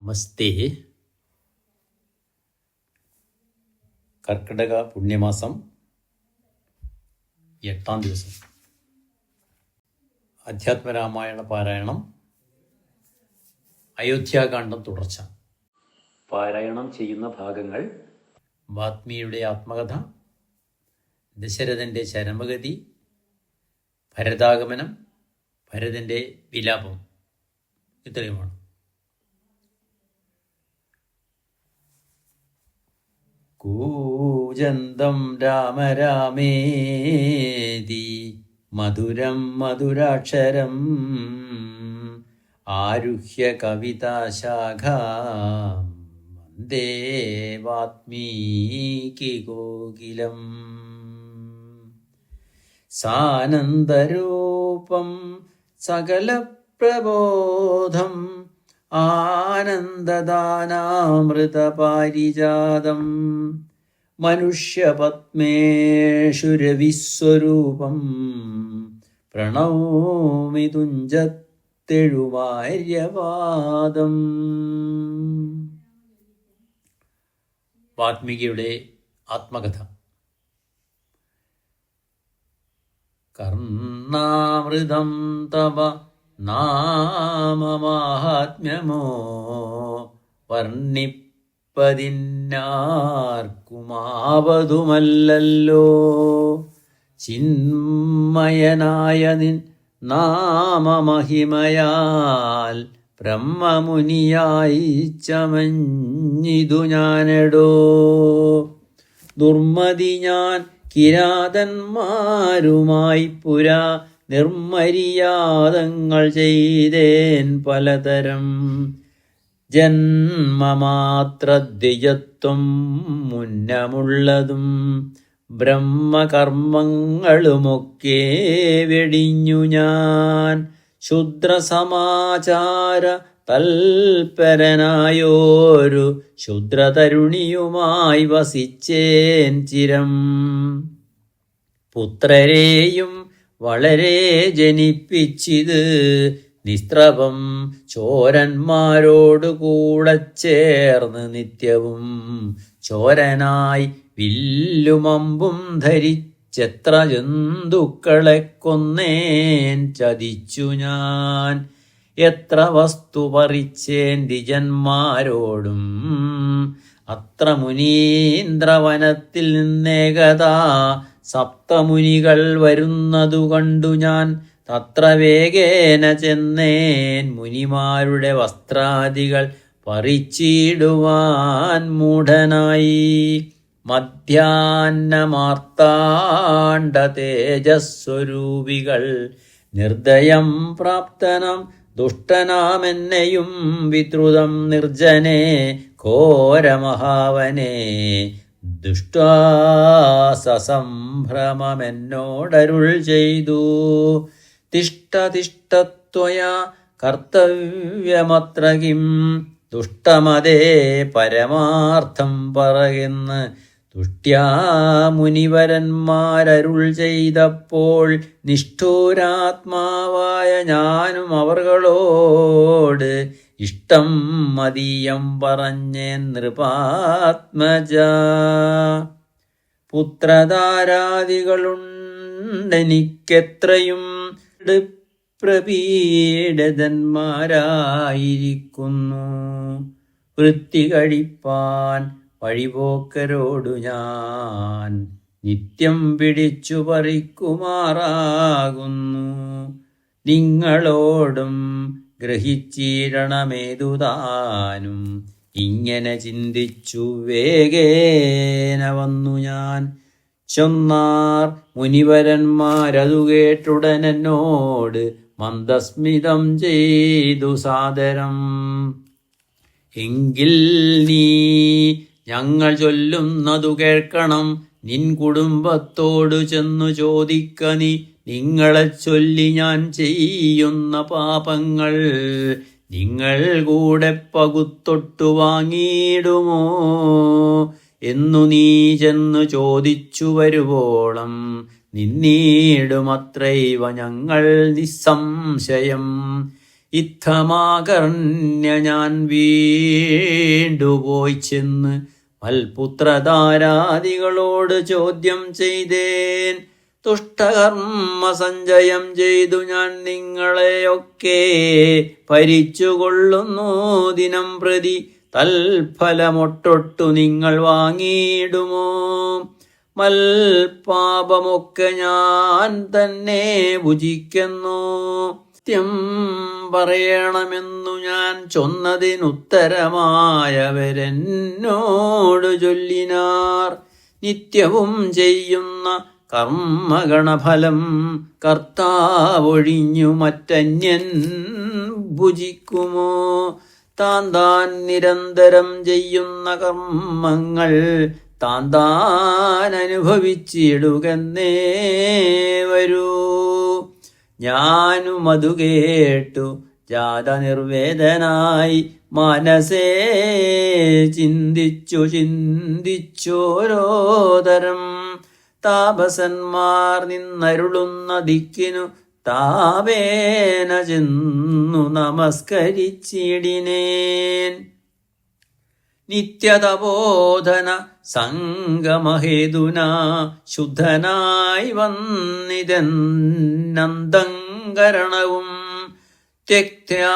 നമസ്തേ. കർക്കിടക പുണ്യമാസം 8-ാം ദിവസം. അധ്യാത്മരാമായണ പാരായണം, അയോധ്യാകാന്ഡം തുടർച്ച. പാരായണം ചെയ്യുന്ന ഭാഗങ്ങൾ: വാത്മീകിയുടെ ആത്മകഥ, ദശരഥൻ്റെ ചരമഗതി, ഭരതാഗമനം, ഭരതൻ്റെ വിലാപം, ഇത്രയുമാണ്. കൂജന്തം രാമ രാമേതി മധുരം മധുരാക്ഷരം ആരുഹ്യ കവിതാശാഖാം വന്ദേ വാത്മീകി കോകിലം. സാനന്ദരൂപം സകലപ്രബോധം ആനന്ദദാനാമൃതപാരിജാതം മനുഷ്യപത്മേഷു രവിസ്വരൂപം പ്രണൗമി തുഞ്ചത്തെഴുവാര്യപാദം. വാത്മീകിയുടെ ആത്മകഥ. കർണാമൃതം തവ നാമമാഹാത്മ്യമോ വർണ്ണിപ്പതിന്നാർക്കുമാവതുമല്ലല്ലോ. ചിന്മയനായ നിൻ നാമമഹിമയാൽ ബ്രഹ്മമുനിയായി ചമഞ്ഞിതു ഞാനെടോ. ദുർമതി ഞാൻ കിരാതന്മാരുമായി പുരാ നിർമര്യാദങ്ങൾ ചെയ്തേൻ പലതരം. ജന്മമാത്രദ്വിജത്വം മുന്നമുള്ളതും ബ്രഹ്മകർമ്മങ്ങളുമൊക്കെ വെടിഞ്ഞു ഞാൻ. ശൂദ്രസമാചാര തൽപരനായോരു ശൂദ്രതരുണിയുമായി വസിച്ചേൻ ചിരം. പുത്രരെയും വളരെ ജനിപ്പിച്ചിത് നിസ്ത്രപം ചോരന്മാരോടു കൂടെ ചേർന്ന് നിത്യവും. ചോരനായി വില്ലുമമ്പും ധരിച്ചെത്ര ജന്തുക്കളെ കൊന്നേൻ ചതിച്ചു ഞാൻ. എത്ര വസ്തു പറിച്ചേൻ ദ്വിജന്മാരോടും അത്ര മുനീന്ദ്രവനത്തിൽ നിന്നേകതാ സപ്തമുനികൾ വരുന്നതു കണ്ടു ഞാൻ. തത്ര വേഗേന ചെന്നേൻ മുനിമാരുടെ വസ്ത്രാദികൾ പറിച്ചിടുവാൻ മൂഢനായി. മധ്യാഹ്നമാർത്താണ്ഡ തേജസ്വരൂപികൾ നിർദ്ദയം പ്രാപ്തനം ദുഷ്ടനാമെന്നെയും വിദ്രുതം നിർജ്ജനെ ഘോരമഹാവനെ ദുഷ്ടാസംഭ്രമമെന്നോടരുൾ ചെയ്തു. തിഷ്ഠ തിഷ്ഠത്വയാ കർത്തവ്യമത്ര കിം ദുഷ്ടമതേ പരമാർത്ഥം പറയുന്ന്. തുഷ്ട്യാ മുനിവരന്മാരരുൾ ചെയ്തപ്പോൾ നിഷ്ഠൂരാത്മാവായ ഞാനും അവർകളോട് ഇഷ്ടം മതീയം പറഞ്ഞേൻ നൃപാത്മജ. പുത്രധാരാദികളുണ്ടെനിക്കെത്രയും പ്രപീഡിതന്മാരായിരിക്കുന്നു. വൃത്തി കഴിപ്പാൻ വഴിപോക്കരോടു ഞാൻ നിത്യം പിടിച്ചു പറിക്കുമാറാകുന്നു. നിങ്ങളോടും ഗ്രഹിച്ചീരണമേതുതാനും ഇങ്ങനെ ചിന്തിച്ചു വേഗേന വന്നു ഞാൻ. ചൊന്നാർ മുനിവരന്മാരതു കേട്ടുടനെന്നോട് മന്ദസ്മിതം ചെയ്തു സാദരം. എങ്കിൽ നീ ഞങ്ങൾ ചൊല്ലുന്നതു കേൾക്കണം. നിൻ കുടുംബത്തോടു ചെന്നു ചോദിക്ക നീ. നിങ്ങളെ ചൊല്ലി ഞാൻ ചെയ്യുന്ന പാപങ്ങൾ നിങ്ങൾ കൂടെ പകുത്തൊട്ടു വാങ്ങിയിടുമോ എന്നു നീ ചെന്നു ചോദിച്ചു വരുവോളം നിന്നീടുമത്രൈവ ഞങ്ങൾ നിസ്സംശയം. ഇത്തമാകർണ്യ ഞാൻ വീണ്ടുപോയി ചെന്ന് മൽപുത്രധാരാദികളോട് ചോദ്യം ചെയ്തേൻ. തുഷ്ടകർമ്മ സഞ്ചയം ചെയ്തു ഞാൻ നിങ്ങളെയൊക്കെ ഭരിച്ചുകൊള്ളുന്നു ദിനം പ്രതി. തൽഫലമൊട്ടൊട്ടു നിങ്ങൾ വാങ്ങിയിടുമോ? മൽപാപമൊക്കെ ഞാൻ തന്നെ ഭുജിക്കുന്നു. സത്യം പറയണമെന്നു ഞാൻ ചൊന്നതിനുത്തരമായവരെന്നോട് ചൊല്ലിനാർ. നിത്യവും ചെയ്യുന്ന കർമ്മഗണഫലം കർത്താവൊഴിഞ്ഞു മറ്റന്യൻ ഭുജിക്കുമോ? താൻ നിരന്തരം ചെയ്യുന്ന കർമ്മങ്ങൾ താൻ അനുഭവിച്ചിടുകന്നേ വരൂ. ഞാനും അതു കേട്ടു ജാതനിർവേദനായി മനസ്സേ ചിന്തിച്ചോരോ തരം. താപസന്മാർ നിന്നരുളുന്ന ദിക്കിനു താപേന ചെന്നു നമസ്കരിച്ചിടിനേൻ. നിത്യതബോധന സംഗമഹേതുന ശുദ്ധനായി വന്നിതന്നന്തങ്കരണവും ത്യക്ത്യാ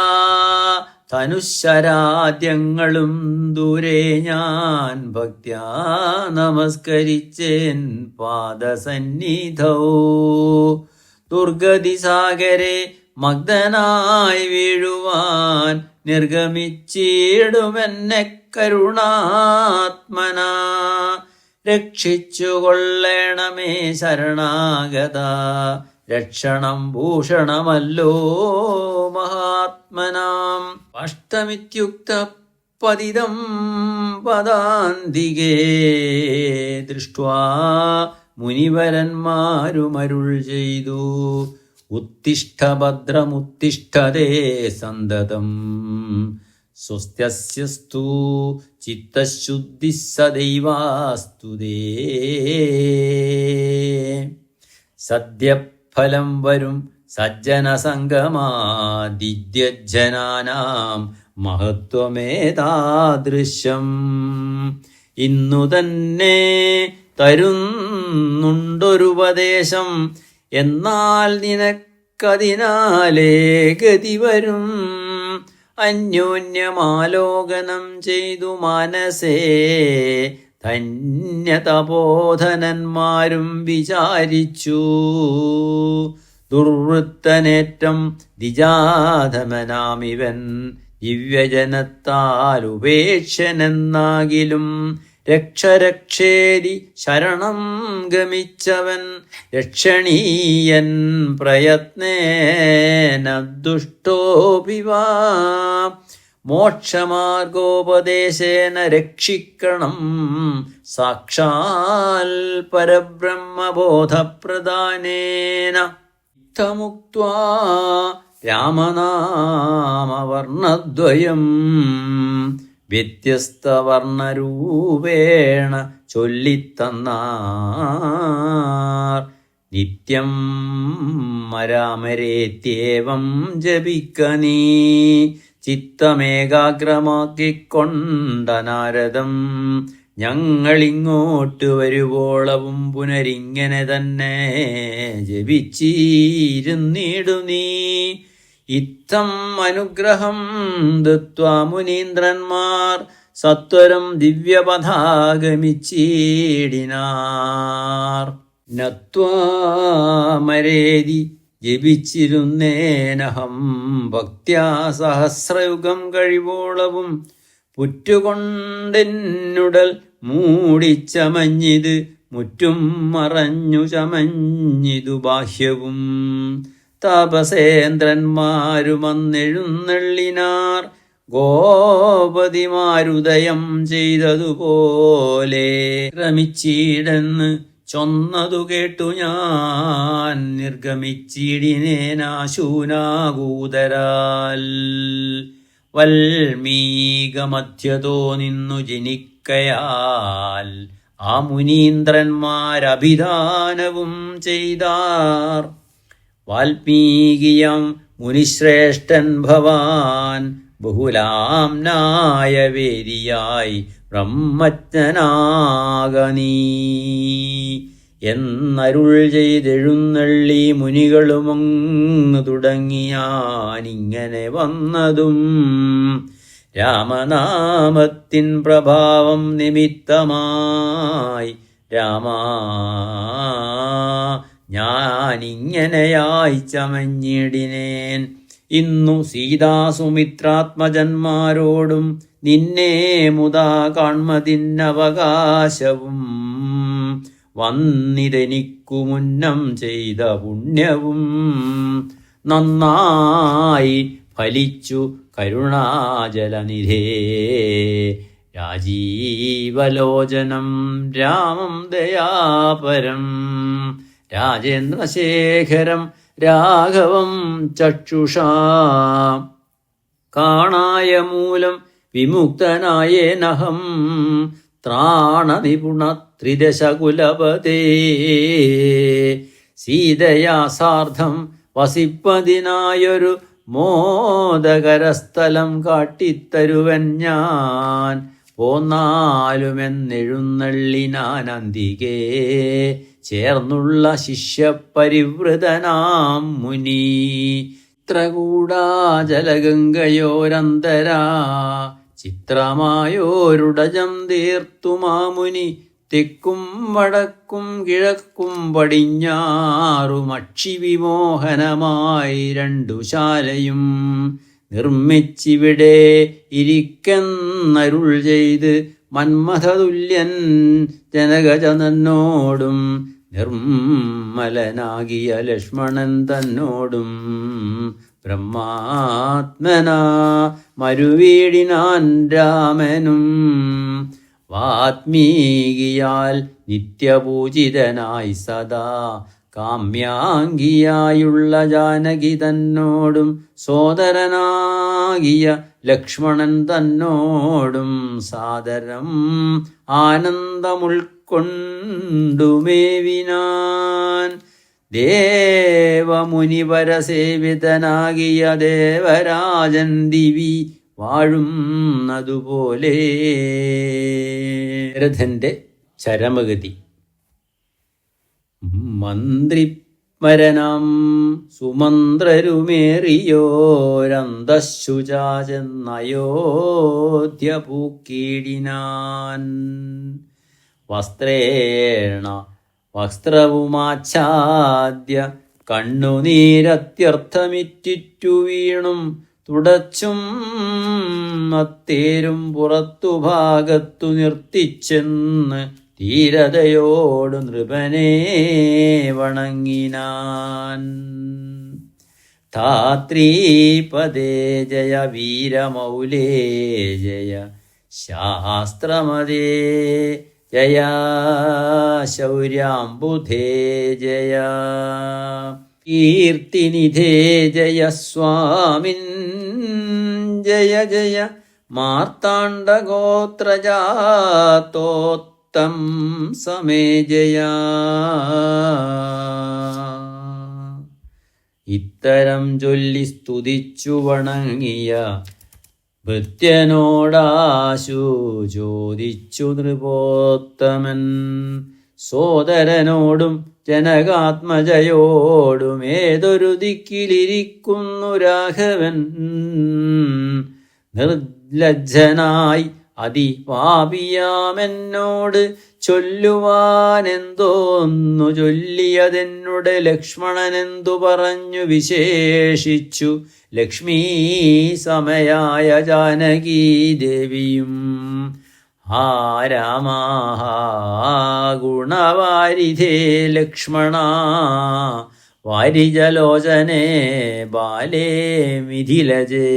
ധനുശരാദ്യങ്ങളും ദൂരെ ഞാൻ ഭക്ത്യാ നമസ്കരിച്ചേൻ പാദസന്നിധൗ. ദുർഗതിസാഗരെ മഗ്നനായി വീഴുവാൻ നിർഗമിച്ചിടുമെന്നെ കരുണാത്മനാ. രക്ഷിച്ചുകൊള്ളണമേ ശരണാഗത, രക്ഷണം ഭൂഷണമല്ലോ മഹാത്മനാം. അഷ്ടമിത്യുക്ത പതിതം പദാന്തികേ ദൃഷ്ട്വാ മുനിവരന്മാരുമരുൾ ചെയ്തു. ഉത്തിഷ്ഠ ഭദ്രമുത്തിഷ്ഠതേ സന്തതം സ്വസ്ത്യസ്യസ്തു ചിത്തശുദ്ധി സദൈവാസ്തുതേ. സദ്യഫലം വരും സജ്ജനസംഗമാദിദ്യജനാനാം മഹത്വമേതാദൃശം. ഇന്നു തന്നെ തരുന്നുണ്ടൊരുപദേശം, എന്നാൽ നിനക്കതിനാലേ ഗതി വരും. അന്യോന്യമാലോകനം ചെയ്തു മനസ്സേ ധന്യതപോധനന്മാരും വിചാരിച്ചു. ദുർവൃത്തനേറ്റം ദിജാധമനാമിവൻ ദിവ്യജനത്താൽ ഉപേക്ഷനെന്നാകിലും രക്ഷരക്ഷേരി ശരണം ഗമിച്ചവൻ രക്ഷണീയൻ പ്രയത്നേന ദുഷ്ടോപിവാ. മോക്ഷമാർഗോപദേശേന രക്ഷിക്കണം സാക്ഷാൽ പരബ്രഹ്മബോധപ്രദാനേന. ഇത്തമുക്ത്വാ രാമനാമവർണദ്വയം വ്യത്യസ്തവർണരൂപേണ ചൊല്ലിത്തന്നാർ. നിത്യം മരാമരേത്യേവം ജപിക്കനീ ചിത്തമേകാഗ്രമാക്കിക്കൊണ്ട നാരദം. ഞങ്ങളിങ്ങോട്ട് വരുവോളവും പുനരിങ്ങനെ തന്നെ ജപിച്ചിരുന്നിടു നീ. ഇത്തം അനുഗ്രഹം ദത്വാ മുനീന്ദ്രന്മാർ സത്വരം ദിവ്യപഥാഗമിച്ചിടിനാർ. നത്വാമരേതി ജപിച്ചിരുന്നേനഹം ഭക്ത്യാ സഹസ്രയുഗം കഴിവോളവും. പുറ്റുകൊണ്ടെന്നുടൽ മൂടിച്ചമഞ്ഞിത് മുറ്റും മറഞ്ഞു ചമഞ്ഞിതു ബാഹ്യവും. താപസേന്ദ്രന്മാരുമന്നെഴുന്നള്ളിനാർ ഗോപതിമാരുദയം ചെയ്തതുപോലെ. ക്രമിച്ചിടെന്ന് ചൊന്നതു കേട്ടു ഞാൻ നിർഗമിച്ചിടിനേനാശൂനാകൂതരാൽ. വൽമീകമധ്യതോ നിന്നു ജനിക്കയാൽ ആ മുനീന്ദ്രന്മാരഭിധാനവും ചെയ്താർ. വാൽമീകിയം മുനിശ്രേഷ്ഠൻ ഭവാൻ ബഹുലാംനായ വേദിയായി ബ്രഹ്മജ്ഞനാക നീ എന്നരുൾ ചെയ്തെഴുന്നള്ളി മുനികളുമങ്ങ് തുടങ്ങിയാനിങ്ങനെ വന്നതും രാമനാമത്തിൻ പ്രഭാവം നിമിത്തമായി രാമാ ഞാനിങ്ങനെയായി ചമഞ്ഞിടിനേൻ ഇന്നു സീതാസുമിത്രാത്മജന്മാരോടും നിന്നെ മുതാ കാൺമതിന്നവകാശവും വന്നിതെനിക്കു മുന്നം ചെയ്ത പുണ്യവും നന്നായി ഫലിച്ചു കരുണാജലനിധേ രാജീവലോചനം രാമം ദയാപരം രാജേന്ദ്രശേഖരം രാഘവം ചക്ഷുഷാ കാണായ മൂലം വിമുക്തനായേനഹം ത്രാണനിപുണ ത്രിദശകുലപതേ സീതയാ സാർദ്ധം വസിപ്പതിനായൊരു മോദകരസ്ഥലം കാട്ടിത്തരുവൻ ഞാൻ പോന്നാലുമെന്നെഴുന്നള്ളിനാൻ അന്തികേ ചേർന്നുള്ള ശിഷ്യപരിവൃതനാം മുനി ചിത്രകൂടാ ജലഗംഗയോരന്തരാ ചിത്രമായോരുടജം തീർത്തുമാമുനി തെക്കും വടക്കും കിഴക്കും പടിഞ്ഞാറും അക്ഷിവിമോഹനമായി രണ്ടു ശാലയും നിർമ്മിച്ചിവിടെ ഇരിക്കെന്നരുൾ ചെയ്ത് മന്മഥതുല്യൻ ജനകജനോടും നിർമ്മലനാകിയ ലക്ഷ്മണൻ തന്നോടും ബ്രഹ്മാത്മനാ മരുവീടിനാൻ രാമനും വാത്മീകിയാൽ നിത്യപൂജിതനായി സദാ കാമ്യാംഗിയായുള്ള ജാനകി തന്നോടും സോദരനാകിയ ലക്ഷ്മണൻ തന്നോടും സാദരം ആനന്ദമുൾക്കൊണ്ടുമേവിനാൻ ദേവമുനിവരസേവിതനാകിയ ദേവരാജൻ ദിവി വാഴുന്നതുപോലെ. രഥന്റെ ചരമഗതി. മന്ത്രിമരണം സുമന്ത്രരുമേറിയോരന്തശുചാചെന്നയോധ്യ പൂക്കീടിനാൻ വസ്ത്രേണ വസ്ത്രവുമാച്ഛാദ്യ കണ്ണുനീരത്യർത്ഥമിറ്റിറ്റു വീണും തുടച്ചും അത്തേരും പുറത്തു ഭാഗത്തു നിർത്തിച്ചെന്ന് ധീരതയോടു നൃപനെ വണങ്ങിനാൻ. ധാത്രീപദേ ജയ വീരമൗലേ ജയ ശാസ്ത്രമതേ ജയ ശൗര്യാംബുധേ ജയ കീർത്തിനിധേ ജയ സ്വാമിൻ ജയ ജയ മാർത്താണ്ഡഗോത്രജാതോത്തം സമേ ജയ. ഇത്തരം ചൊല്ലി സ്തുതിച്ചു വണങ്ങിയ ഭൃത്യനോടാശു ചോദിച്ചു നൃപോത്തമൻ സോദരനോടും ജനകാത്മജയോടും ഏതൊരു ദിക്കിലിരിക്കുന്നു രാഘവൻ. നിർലജ്ജനായി അതിപാപിയാമെന്നോട് ചൊല്ലുവാനെന്തോന്നു ചൊല്ലിയതെന്നുടെ ലക്ഷ്മണനെന്തു പറഞ്ഞു വിശേഷിച്ചു ലക്ഷ്മീ സമയായ ജാനകീ ദേവിയും. ആ രാമാ ഗുണവാരിധേ ലക്ഷ്മണ വാരിജലോചനേ ബാലേ മിഥിലജേ.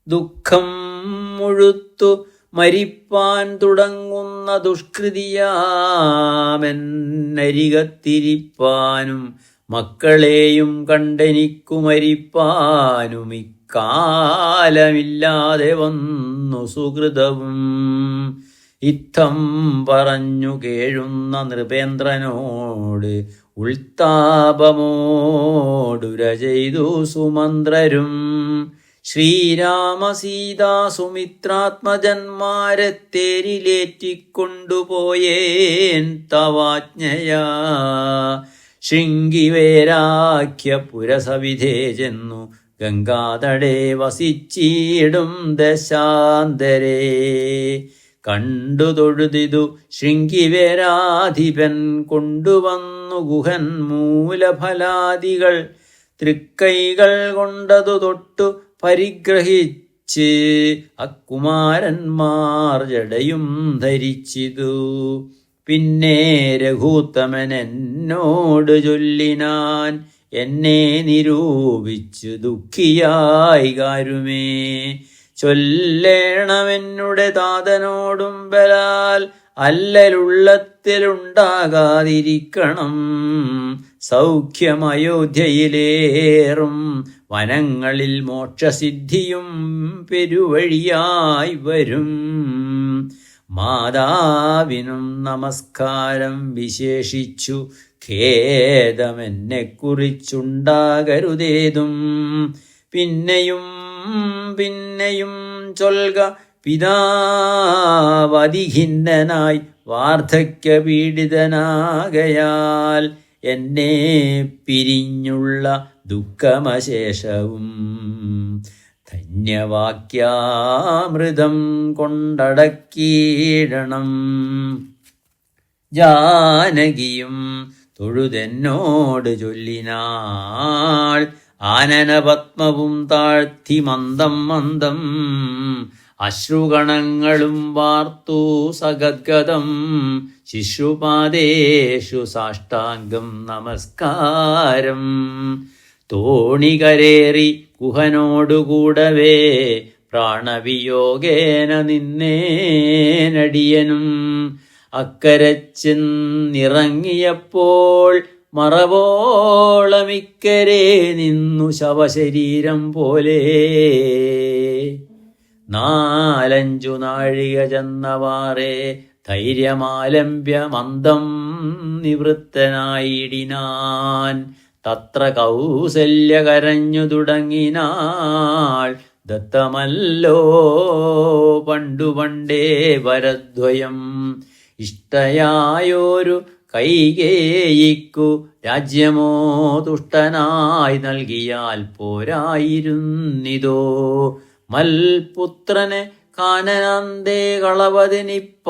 ദുഃഖം മുഴുത്തു മരിപ്പാൻ തുടങ്ങുന്ന ദുഷ്കൃതിയാമെന്നരികത്തിരിപ്പാനും മക്കളെയും കണ്ടെനിക്കു മരിപ്പാനും ഇക്കാലമില്ലാതെ വന്നു സുഹൃതവും. ഇത്തം പറഞ്ഞു കേഴുന്ന നൃപേന്ദ്രനോട് ഉൾത്താപമോടുര ചെയ്തു സുമന്ത്രരും. ശ്രീരാമ സീതാ സുമിത്രാത്മജന്മാരെ തേരിലേറ്റിക്കൊണ്ടുപോയേൻ തവാജ്ഞയാ. ശൃംഗിവേരാഖ്യ പുരസവിധേ ചെന്നു ഗംഗാതടേ വസിച്ചിടും ദശാന്തരേ. കണ്ടു തൊഴുതിതു ശൃംഗിവേരാധിപൻ കൊണ്ടുവന്നു ഗുഹൻ മൂലഫലാദികൾ. തൃക്കൈകൾ കൊണ്ടതു തൊട്ടു പരിഗ്രഹിച്ച് അക്കുമാരന്മാർ ജടയും ധരിച്ചിതു. പിന്നെ രഘൂത്തമൻ എന്നോട് ചൊല്ലിനാൻ, എന്നെ നിരൂപിച്ചു ദുഃഖിയായി കാരുമേ. ചൊല്ലേണമെന്നുടെ താതനോടും ബലാൽ അല്ലലുള്ളത്തിലുണ്ടാകാതിരിക്കണം. സൗഖ്യമയോധ്യയിലേറും വനങ്ങളിൽ മോക്ഷസിദ്ധിയും പെരുവഴിയായി വരും. മാതാവിനും നമസ്കാരം വിശേഷിച്ചു ഖേദമെന്നെക്കുറിച്ചുണ്ടാകരുതേതും. പിന്നെയും പിന്നെയും ചൊൽക, പിതാവതിഖിന്നനായി വാർദ്ധക്യപീഡിതനാകയാൽ എന്നെ പിരിഞ്ഞുള്ള ദുഃഖമശേഷവും ധന്യവാക്യാമൃതം കൊണ്ടടക്കിയിടണം. ജാനകിയും തൊഴുതെന്നോട് ചൊല്ലിനാൾ, ആനനപത്മവും താഴ്ത്തി മന്ദം മന്ദം അശ്രുഗണങ്ങളും വാർത്തു സഗദ്ഗദം. ശിശുപാദേഷു സാഷ്ടാംഗം നമസ്കാരം. തോണികരേറി കുഹനോടുകൂടവേ പ്രാണവിയോഗേന നിന്നേനടിയനും. അക്കരെ ചെന്നിറങ്ങിയപ്പോൾ മറവോളമിക്കരെ നിന്നു ശവശരീരം പോലെ. 4-5 നാഴിക ചെന്നവാറേ ധൈര്യമാലംബ്യ മന്ദം നിവൃത്തനായിടിനാൻ. തത്ര കൗസല്യ കരഞ്ഞു തുടങ്ങിനാൾ, ദത്തമല്ലോ പണ്ടുപണ്ടേ വരദ്വയം. ഇഷ്ടയായോരു കൈകേയിക്കു രാജ്യമോ തുഷ്ടനായി നൽകിയാൽ പോരായിരുന്നിതോ. മൽപുത്രനെ കാനനാന്തേ കളവതിനിപ്പാവി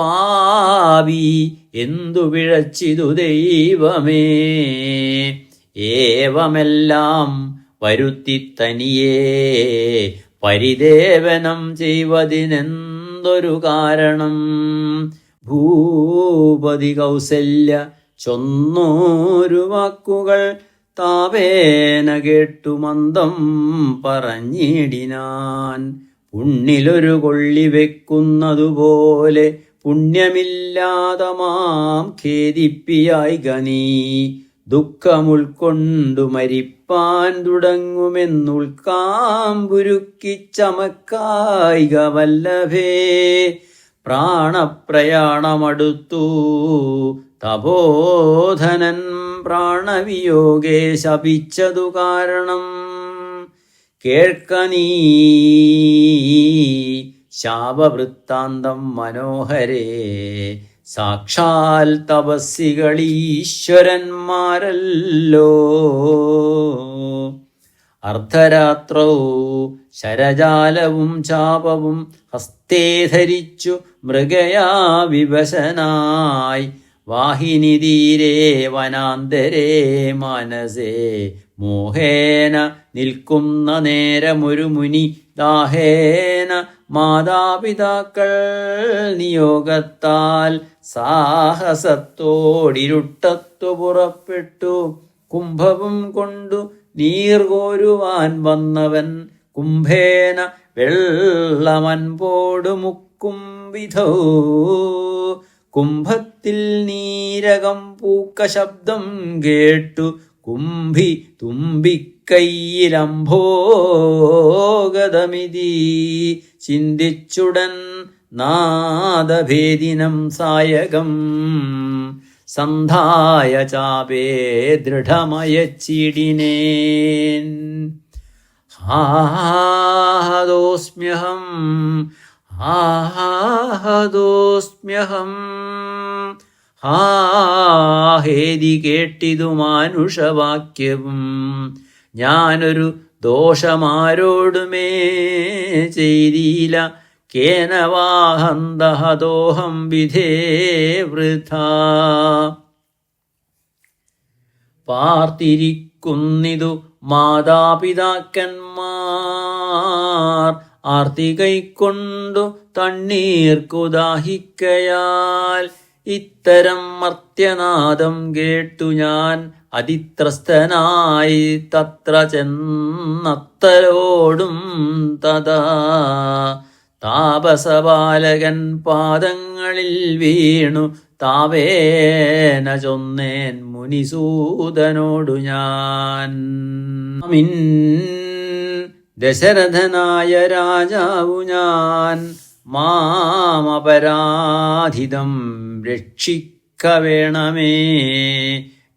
എന്തു പിഴച്ചിതു ദൈവമേ. ഏവമെല്ലാം വരുത്തി തനിയേ പരിദേവനം ചെയ്വതിനെന്തൊരു കാരണം. ഭൂപതി കൗസല്യ ചൊന്നോരു വാക്കുകൾ താപേന കേട്ടു മന്ദം പറഞ്ഞിടിനാൻ. പുണ്ണിലൊരു കൊള്ളി വെക്കുന്നതുപോലെ പുണ്യമില്ലാതെ മാം ഖേദിപ്പിയായി ഗനീ. ദുഃഖമുൾക്കൊണ്ടു മരിപ്പാൻ തുടങ്ങുമെന്നുൾക്കാമ്പുരുക്കി ചമക്കായിക വല്ലഭേ. പ്രാണപ്രയാണമടുത്തു തപോധനൻ പ്രാണവിയോഗേ ശപിച്ചതു കാരണം. കേൾക്കനീ ശാപവൃത്താന്തം മനോഹരേ. സാക്ഷാൽ തപസ്സികളീശ്വരന്മാരല്ലോ. അർദ്ധരാത്രൗ ശരജാലവും ചാപവും ഹസ്തേ ധരിച്ചു മൃഗയാ വിവശനായി. വാഹിനിതീരേ വനാന്തരേ മനസേ മോഹേന നിൽക്കുന്ന നേരമൊരു മുനി ദാഹേന മാതാപിതാക്കൾ നിയോഗത്താൽ സാഹസത്തോടിരുട്ടത്തു പുറപ്പെട്ടു. കുംഭവും കൊണ്ടു നീർകോരുവാൻ വന്നവൻ കുംഭേന വെള്ളമൻപോടു മുക്കും വിധൗ. കുംഭത്തിൽ നീരകം പൂക്ക ശബ്ദം കേട്ടു കുംഭി തുമ്പിക്കൈയിലംഭോഗതമിതി ചിന്തിച്ചുടൻ നാദഭേദിനം സായകം സന്ധായ ചാപേ ദൃഢമയച്ചിടിനേൻ. ആഹദോസ്മ്യഹം ആഹദോസ്മ്യഹം. ഹേതി കേട്ടിതു മാനുഷവാക്യവും ഞാനൊരു ദോഷമാരോടുമേ ചെയ്തില്ല. കേനവാഹന്തഹതോഹം വിധേ വൃഥാ. പാർത്തിരിക്കുന്നിതു മാതാപിതാക്കന്മാർ ആർത്തി കൈക്കൊണ്ടു തണ്ണീർക്കു ദാഹിക്കയാൽ. ഇത്തരം മർത്യനാദം കേട്ടു ഞാൻ അതിത്രസ്തനായി തത്ര ചെന്നത്തരോടും തഥാ. താപസബാലകൻ പാദങ്ങളിൽ വീണു താവേന ചൊന്നേൻ മുനിസൂതനോടു ഞാൻ. ദശരഥനായ രാജാവു ഞാൻ മാമപരാധിതം രക്ഷിക്ക വേണമേ.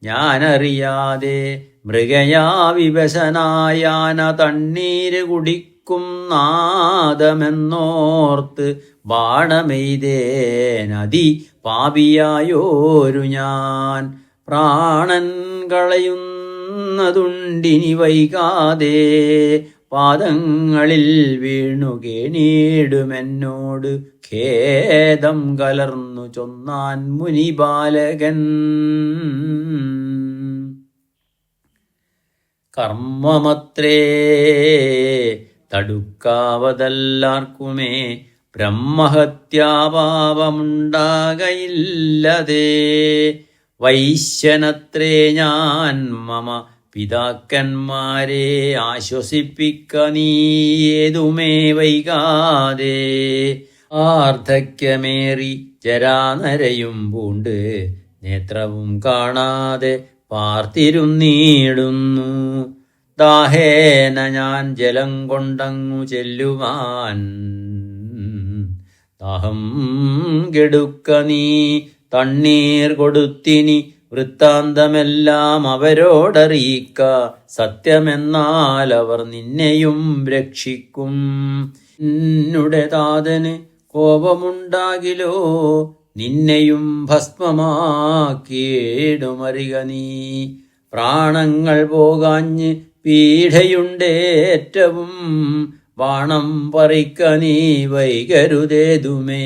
ഞാനറിയാതെ മൃഗയാ വിവശനായാന തണ്ണീര് കുടിക്കും നാദമെന്നോർത്ത് ബാണമെയ്തേനതി പാപിയായോരു ഞാൻ. പ്രാണൻ കളയുന്നതുണ്ടിനി വൈകാതെ പാദങ്ങളിൽ വീണു കേണീടുമെന്നോട് ഖേദം കലർന്നു ചൊന്നാൻ മുനിബാലകൻ. കർമ്മമത്രേ തടുക്കാവതല്ലാർക്കുമേ ബ്രഹ്മഹത്യാപാപമുണ്ടാകയില്ലതേ. വൈശ്യനത്രേ ഞാൻ മമ പിതാക്കന്മാരെ ആശ്വസിപ്പിക്ക നീ ഏതുമേ വൈകാതെ. വാർദ്ധക്യമേറി ജരാനരയും പൂണ്ട് നേത്രവും കാണാതെ പാർത്തിരുന്നീടുന്നു. ദാഹേന ഞാൻ ജലം കൊണ്ടങ്ങു ചെല്ലുവാൻ ദാഹം കെടുക്ക നീ തണ്ണീർ കൊടുത്തിനി വൃത്താന്തമെല്ലാം അവരോടറിയിക്ക. സത്യമെന്നാൽ അവർ നിന്നെയും രക്ഷിക്കും. നിന്നുടെ താതന് കോപമുണ്ടാകിലോ നിന്നെയും ഭസ്മമാക്കിയിടുമറിക നീ. പ്രാണങ്ങൾ പോകാഞ്ഞ് പീഡയുണ്ടേറ്റവും ബാണം പറിക്ക നീ വൈകരുതേതുമേ.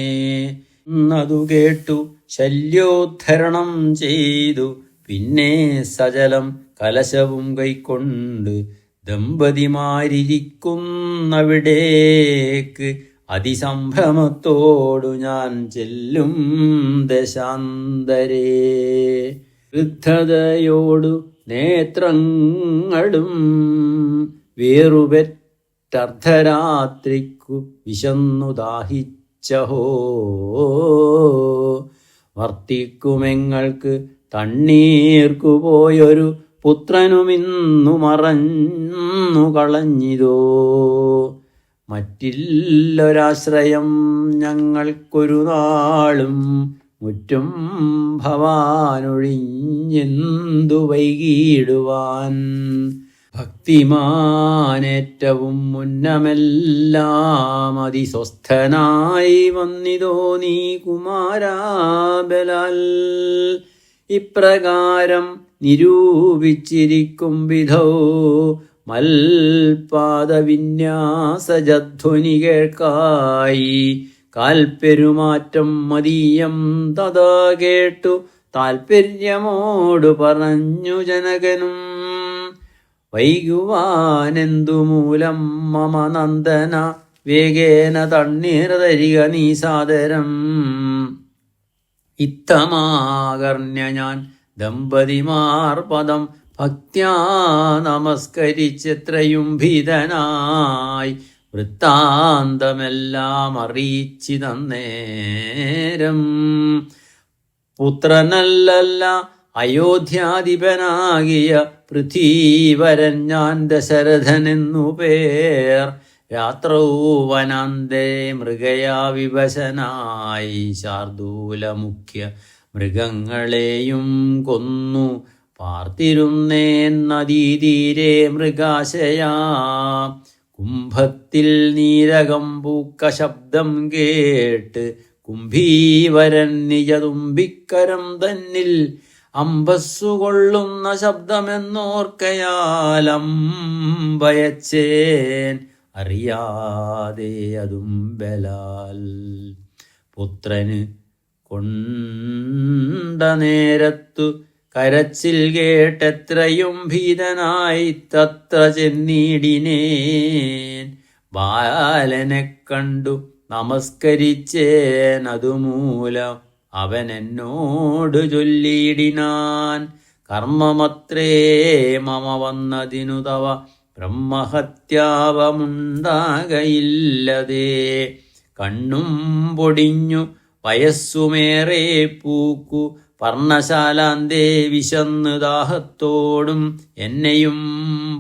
അതു കേട്ടു ശല്യോദ്ധരണം ചെയ്തു പിന്നെ സജലം കലശവും കൈക്കൊണ്ട് ദമ്പതിമാരിരിക്കുന്നവിടേക്ക് അതിസംഭ്രമത്തോടു ഞാൻ ചെല്ലും ദശാന്തരേ. വൃദ്ധതയോടു നേത്രങ്ങളും വേറുപെറ്റർദ്ധരാത്രിക്കു വിശന്നു ദാഹിച്ചഹോ. വർത്തിക്കുമെങ്ങൾക്ക് തണ്ണീർക്കു പോയൊരു പുത്രനുമിന്നു മറന്നു കളഞ്ഞിതോ. മറ്റില്ലൊരാശ്രയം ഞങ്ങൾക്കൊരു നാളും മുറ്റും ഭവാനൊഴിഞ്ഞെന്തു വൈകിടുവാൻ. ഭക്തിമാനേറ്റവും മുന്നമെല്ലാം അതിസ്വസ്ഥനായി വന്നിതോ നീ കുമാരാബലാൽ. ഇപ്രകാരം നിരൂപിച്ചിരിക്കും വിധൗ മൽപാദവിന്യാസജധ്വനി കേൾക്കായി. കാൽപ്പെരുമാറ്റം മതീയം തഥാ കേട്ടു താൽപര്യമോടു പറഞ്ഞു ജനകനും. വൈകുവാനെന്തു മൂലം മമ നന്ദന വേഗേന തണ്ണീർ തരിക നീ സാദരം. ഇത്തമാകർണ്യ ഞാൻ ദമ്പതിമാർ പദം ഭക്ത്യാ നമസ്കരിച്ചെത്രയും ഭീതനായി വൃത്താന്തമെല്ലാം അറിയിച്ചിതന്നേരം. പുത്രനല്ലല്ല അയോധ്യാധിപനാകിയ പൃഥ്വീവരൻ ഞാൻ ദശരഥനെന്നു പേർ. രാത്രൗ വനാന്തേ മൃഗയാ വിവശനായി ശാർദൂലമുഖ്യ മൃഗങ്ങളെയും കൊന്നു പാർത്തിരുന്നേൻ നദീതീരെ മൃഗാശയാ. കുംഭത്തിൽ നീരകം പൂക്ക ശബ്ദം കേട്ട് കുംഭീവരൻ നിജതുമ്പിക്കരം തന്നിൽ അമ്പസ്സുകൊള്ളുന്ന ശബ്ദമെന്നോർക്കയാലംബയച്ചേൻ അറിയാതെ അതും ബലാൽ. പുത്രന് കൊണ്ട നേരത്തു കരച്ചിൽ കേട്ടെത്രയും ഭീതനായി തത്ര ചെന്നിടിനേൻ. ബാലനെ കണ്ടു നമസ്കരിച്ചേൻ, അതുമൂലം അവൻ എന്നോട് ചൊല്ലിയിടിനാൻ. കർമ്മമത്രേ മമ വന്നതിനു തവ ബ്രഹ്മഹത്യാവമുണ്ടാകയില്ലതേ. കണ്ണും പൊടിഞ്ഞു വയസ്സുമേറെ പൂക്കു പർണശാലാന്തേ വിശന്ന് ദാഹത്തോടും എന്നെയും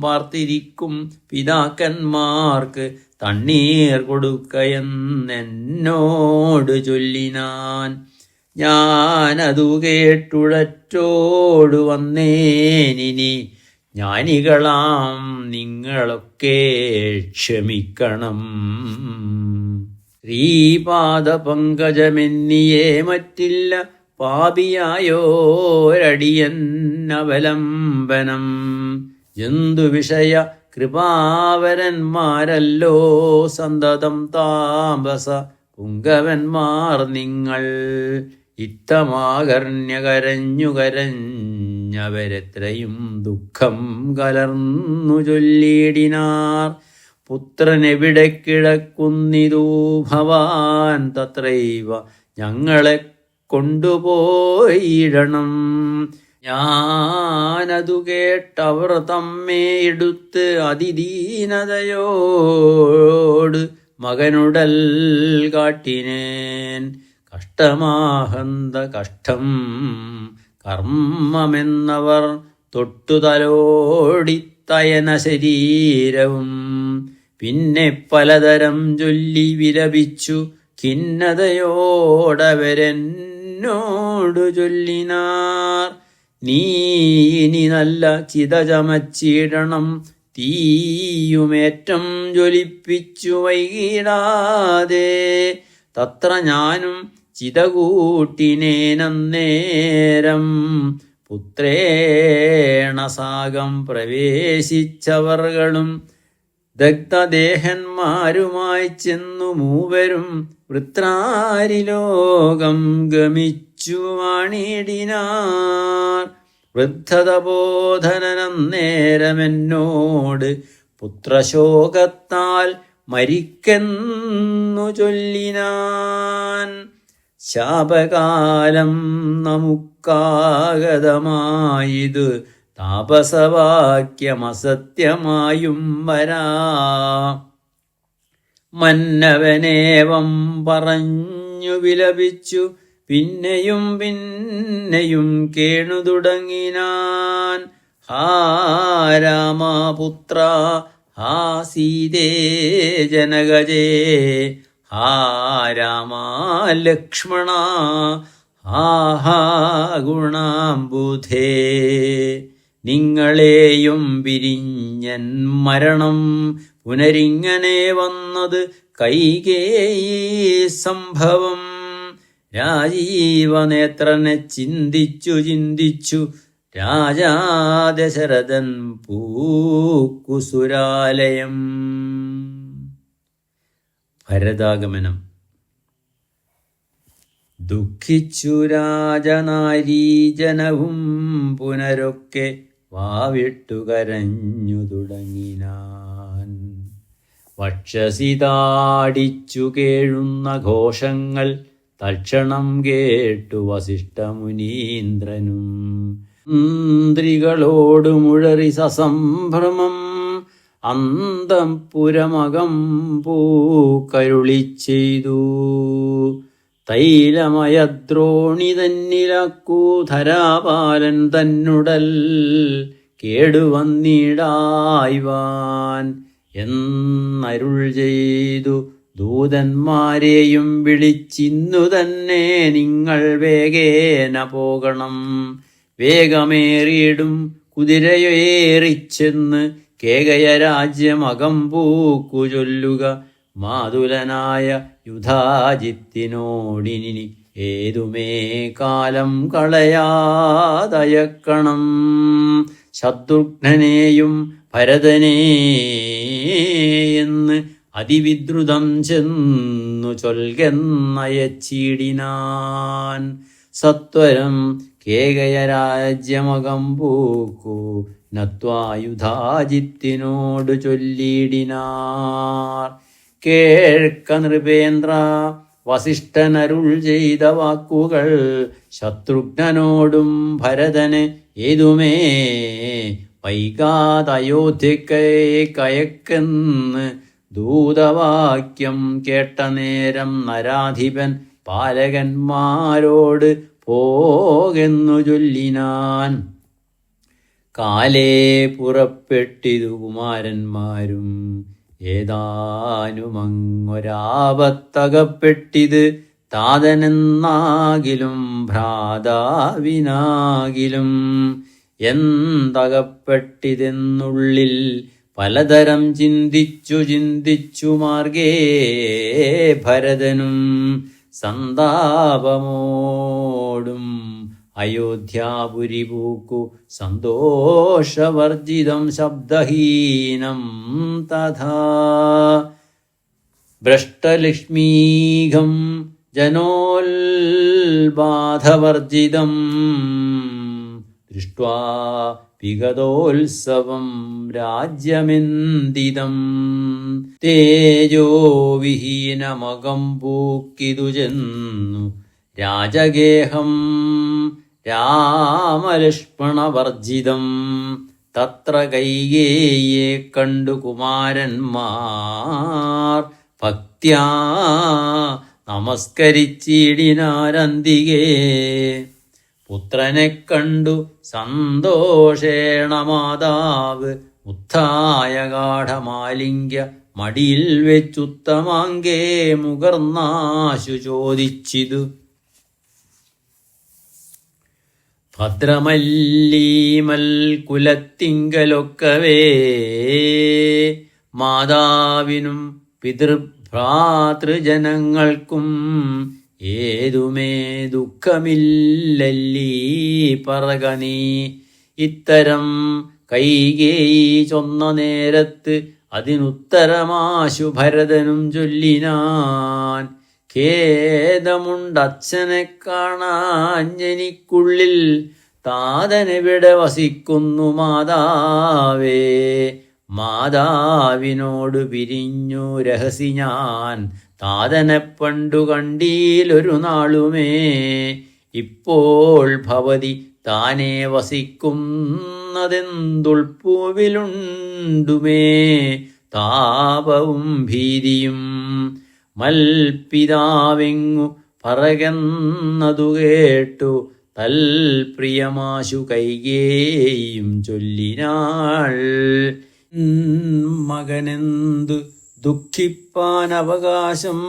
പാർത്തിരിക്കും പിതാക്കന്മാർക്ക് തണ്ണീർ കൊടുക്കയെന്നെന്നോട് ചൊല്ലിനാൻ. ഞാനതു കേട്ടുഴറ്റോടു വന്നേനിനി ജ്ഞാനികളാം നിങ്ങളൊക്കെ ക്ഷമിക്കണം. ശ്രീപാദപങ്കജമെന്നിയേ മറ്റില്ല പാപിയായോരടിയന്നവലംബനം. ജന്തുവിഷയ കൃപാവരന്മാരല്ലോ സന്തതം താപസ പുങ്കവന്മാർ നിങ്ങൾ. ഇത്തമാകർണ്യകരഞ്ഞു കരഞ്ഞവരെത്രയും ദുഃഖം കലർന്നു ചൊല്ലിയിടിനാർ. പുത്രനെവിടെ കിടക്കുന്നിതു ഭവാൻ തത്രൈവ ഞങ്ങളെ കൊണ്ടുപോയിടണം. ഞാനതു കേട്ടവർ തമ്മേ എടുത്ത് അതിദീനതയോട് മകനുടൽ കാട്ടിനേൻ. കഷ്ടമാഹന്ത കഷ്ടം കർമ്മമെന്നവർ തൊട്ടുതലോടിത്തയന ശരീരവും. പിന്നെ പലതരം ചൊല്ലി വിലപിച്ചു ഖിന്നതയോടവരെന്നോടു ചൊല്ലിനാർ. നീ ഇനി നല്ല ചിത ചമച്ചിടണം, തീയുമേറ്റം ജ്വലിപ്പിച്ചു വൈകിടാതെ. തത്ര ഞാനും ചിത കൂട്ടിനേനന്നേരം പുത്രേണ സാഗം പ്രവേശിച്ചവർകളും ദഗ്ധദേഹന്മാരുമായി ചെന്നു മൂവരും വൃത്രാരിലോകം ഗമിച്ചു വാണിടിനാർ. വൃദ്ധതബോധനന്നേരമെന്നോട് പുത്രശോകത്താൽ മരിക്കെന്നു ചൊല്ലിനാൻ. ശാപകാലം നമുക്കാഗതമായിതു താപസവാക്യമസത്യമായും വരാ. മന്നവനേവം പറഞ്ഞു വിലപിച്ചു പിന്നെയും പിന്നെയും കേണു തുടങ്ങിനാൻ. ഹാ രാമപുത്ര, ഹാ സീതേ ജനകജേ, ഹാ രാമ ലക്ഷ്മണ, ഹാ ഗുണാംബുധേ. നിങ്ങളെയും പിരിഞ്ഞൻ മരണം പുനരിങ്ങനെ വന്നത് കൈകേയീ സംഭവം. രാജീവനേത്രനെ ചിന്തിച്ചു ചിന്തിച്ചു രാജാ ദശരഥൻ പൂക്കുസുരാലയം. ഭരതാഗമനം. ദുഃഖിച്ചു രാജനാരീജനവും പുനരൊക്കെ വാവിട്ടു കരഞ്ഞു തുടങ്ങിനാൻ. വക്ഷസിതാടിച്ചു കേഴുന്ന ഘോഷങ്ങൾ തൽക്ഷണം കേട്ടു വസിഷ്ഠമുനീന്ദ്രനും. മന്ത്രികളോടു മുഴറി സസംഭ്രമം അന്തഃപുരമകം പൂക്കരുളി ചെയ്തു. തൈലമയദ്രോണി തന്നിലാക്കൂ ധരാപാലൻ തന്നുടൽ കേടുവന്നിടായ്വാൻ. എന്നരുൾ ചെയ്തു ദൂതന്മാരെയും വിളിച്ചിന്നു തന്നെ നിങ്ങൾ വേഗേന പോകണം. വേഗമേറിയിടും കുതിരയേറിച്ചെന്ന് കേകയ രാജ്യമകമ്പൂക്കു ചൊല്ലുക. മാതുലനായ യുധാജിത്തിനോടിനി ഏതുമേ കാലം കളയാതയക്കണം. ശത്രുഘ്നനെയും ഭരതനെയെന്ന് അതിവിദ്രുതം ചെന്നു ചൊൽകെന്നയച്ചിടിനാൻ. സത്വരം കേകയ രാജ്യമകമ്പൂക്കു നത്വായുധാജിത്തിനോട് ചൊല്ലിയിടിനാർ. കേൾക്ക നൃപേന്ദ്ര, വസിഷ്ഠനരുൾ ചെയ്ത വാക്കുകൾ ശത്രുഘ്നനോടും ഭരതന് ഏതുമേ വൈകാതയോധ്യക്കയക്കെന്ന് ദൂതവാക്യം കേട്ട നേരം നരാധിപൻ പാലകന്മാരോട് പോകെന്നു ചൊല്ലിനാൻ. കാലേ പുറപ്പെട്ടിതു കുമാരന്മാരും ഏതാനുമങ്ങൊരാപത്തകപ്പെട്ടിത് താതനെന്നാകിലും ഭ്രാതാവിനാകിലും. എന്തകപ്പെട്ടിതെന്നുള്ളിൽ പലതരം ചിന്തിച്ചു മാർഗേ ഭരതനും സന്താപമോടും അയോധ്യാപുരി പൂക്കു സന്തോഷവർജിതം ശബ്ദഹീനം തഥാ. ഭ്രഷ്ടലക്ഷ്മീകം ജനോൽബാധവർജിതം ദൃഷ്ട്വാ വിഗതോത്സവം രാജ്യമെന്തിതം. തേജോവിഹീനമകമ്പൂക്കിതു ചെന്നു രാജഗേഹം രാമലക്ഷ്മണവർജിതം. തത്ര കൈകേയിയെ കണ്ടു കുമാരന്മാർ ഭക്ത്യാ നമസ്കരിച്ചിടിനാരന്തികേ. പുത്രനെ കണ്ടു സന്തോഷേണ മാതാവ് ഉത്ഥായ ഗാഠമാലിംഗ്യ മടിയിൽ വെച്ചുത്തമാങ്കേ മുകർന്നാശു ചോദിച്ചിതു. ഭദ്രമല്ലീമൽ കുലത്തിങ്കലൊക്കവേ മാതാവിനും പിതൃഭ്രാതൃജനങ്ങൾക്കും ഏതുമേ ദുഃഖമില്ലല്ലീ പറക നീ. ഇത്തരം കൈകേയി ചൊന്ന നേരത്ത് അതിനുത്തരമാശു ഭരതനും ചൊല്ലിനാൻ. ഖേദമുണ്ടച്ഛനെ കാണാഞ്ഞെനിക്കുള്ളിൽ താതനെവിടെ വസിക്കുന്നു മാതാവേ. മാതാവിനോട് പിരിഞ്ഞു രഹസി ഞാൻ താതനെ പണ്ടു കണ്ടീലൊരു നാളുമേ. ഇപ്പോൾ ഭവതി താനേ വസിക്കുന്നതെന്തുൾപ്പൂവിലുണ്ടുമേ താപവും ഭീതിയും. മൽപിതാവെങ്ങു പറകെന്നതു കേട്ടു തൽപ്രിയമാശു കൈകേയും ചൊല്ലിനാൾ. മകനെന്തു ദുഃഖിപ്പാൻ അവകാശം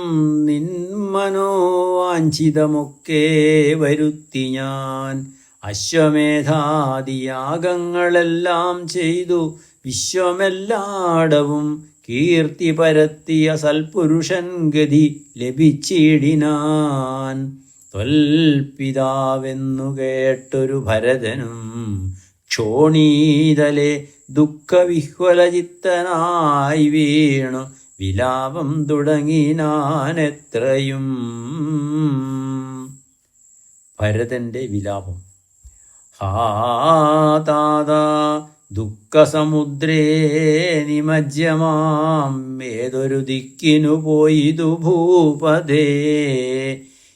നിന്മനോവാഞ്ചിതമൊക്കെ വരുത്തി ഞാൻ. അശ്വമേധാദിയാഗങ്ങളെല്ലാം ചെയ്തു വിശ്വമെല്ലാടവും കീർത്തി പരത്തിയ സൽപുരുഷൻ ഗതി ലഭിച്ചിടിനാൻ. ത്വൽപിതാവെന്നു കേട്ടൊരു ഭരതനും ക്ഷോണീതലെ ദുഃഖവിഹ്വലചിത്തനായി വീണു വിലാപം തുടങ്ങിനാനെത്രയും. ഭരതന്റെ വിലാപം. ഹാ താത ദുഃഖസമുദ്രേ നിമജ്ജമാം ഏതൊരു ദിക്കിനു പോയിതു ഭൂപതേ.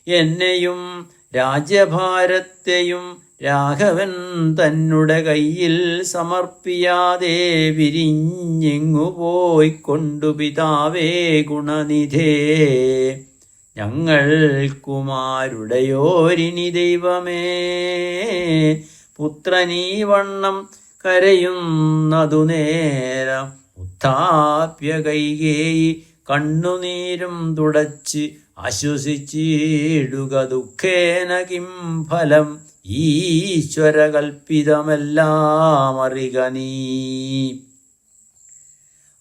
എന്നെയും രാജ്യഭാരത്തെയും രാഘവൻ തന്നുടെ കയ്യിൽ സമർപ്പിയാതെ വിരിഞ്ഞെങ്ങു പോയിക്കൊണ്ടു പിതാവേ ഗുണനിധേ. ഞങ്ങൾക്കുമാരുടെയോരിനി ദൈവമേ പുത്രനീ വണ്ണം കരയുന്നതു നേരം ഉത്ഥാപ്യ കൈകേയി കണ്ണുനീരും തുടച്ച് ആശ്വസിച്ചിടുക ദുഃഖേന കിം ഫലം ഈശ്വരകൽപ്പിതമെല്ലാം അറിക നീ.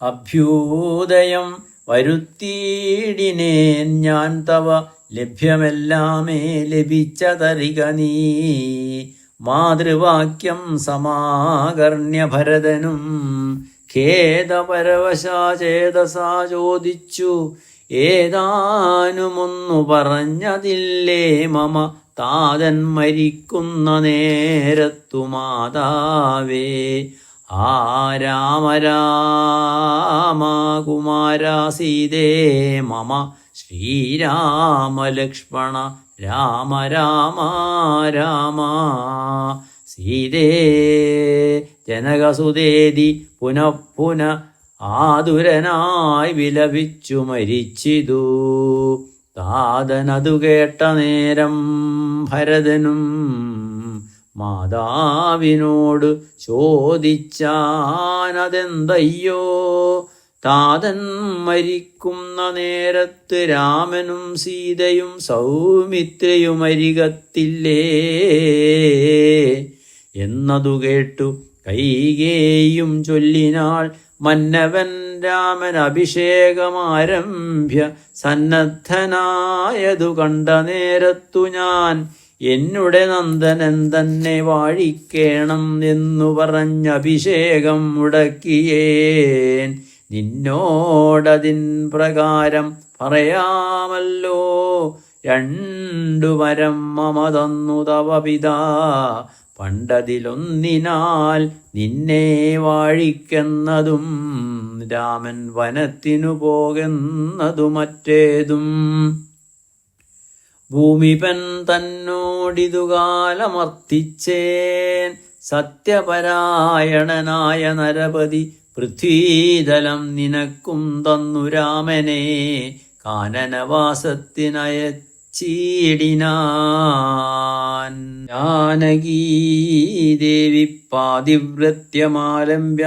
അഭ്യുദയം വരുത്തിയിടിനേൻ ഞാൻ തവ ലഭ്യമെല്ലാമേ ലഭിച്ചതറിക നീ. മാതൃവാക്യം സമാകർണ്യ ഭരതനും ഖേദപരവശാചേതസാ ചോദിച്ചു, ഏതാനുമൊന്നു പറഞ്ഞതില്ലേ മമ താതൻ മരിക്കുന്ന നേരത്തു മാതാവേ. ആ രാമ രാമ കുമാരാ സീതേ മമ ശ്രീരാമ ലക്ഷ്മണ രാമ രാമ രാമ. സീതേ ജനകസുതേതി പുനഃ പുനഃ ആതുരനായി വിലപിച്ചു മരിച്ചിതു. താതനതു കേട്ട നേരം ഭരതനും മാതാവിനോട് ചോദിച്ചാനതെന്തയ്യോ. താതൻ മരിക്കുന്ന നേരത്ത് രാമനും സീതയും സൗമിത്രയുമരികത്തില്ലേ എന്നതു കേട്ടു കൈകേയും ചൊല്ലിനാൾ, മന്നവൻ രാമൻ അഭിഷേകമാരംഭ്യ സന്നദ്ധനായതു കണ്ട നേരത്തു ഞാൻ എന്നുടെ നന്ദനൻ തന്നെ വാഴിക്കേണം എന്നു പറഞ്ഞഭിഷേകം മുടക്കിയേൻ. നിന്നോടതിൻ പ്രകാരം പറയാമല്ലോ, രണ്ടു വരം മമ തന്നു തവ പിതാ. പണ്ടതിലൊന്നിനാൽ നിന്നെ വാഴിക്കുന്നതും രാമൻ വനത്തിനു പോകുന്നതു മറ്റേതും. ഭൂമിപൻ തന്നോടിതു കാലമർത്തിച്ചേൻ, സത്യപരായണനായ നരപതി പൃഥ്വീതലം നിനക്കും തന്നു രാമനെ. കാനനവാസത്തിനയച്ചീടിനാൻ. ജാനകീദേവി പാതിവ്രത്യമാലംബ്യ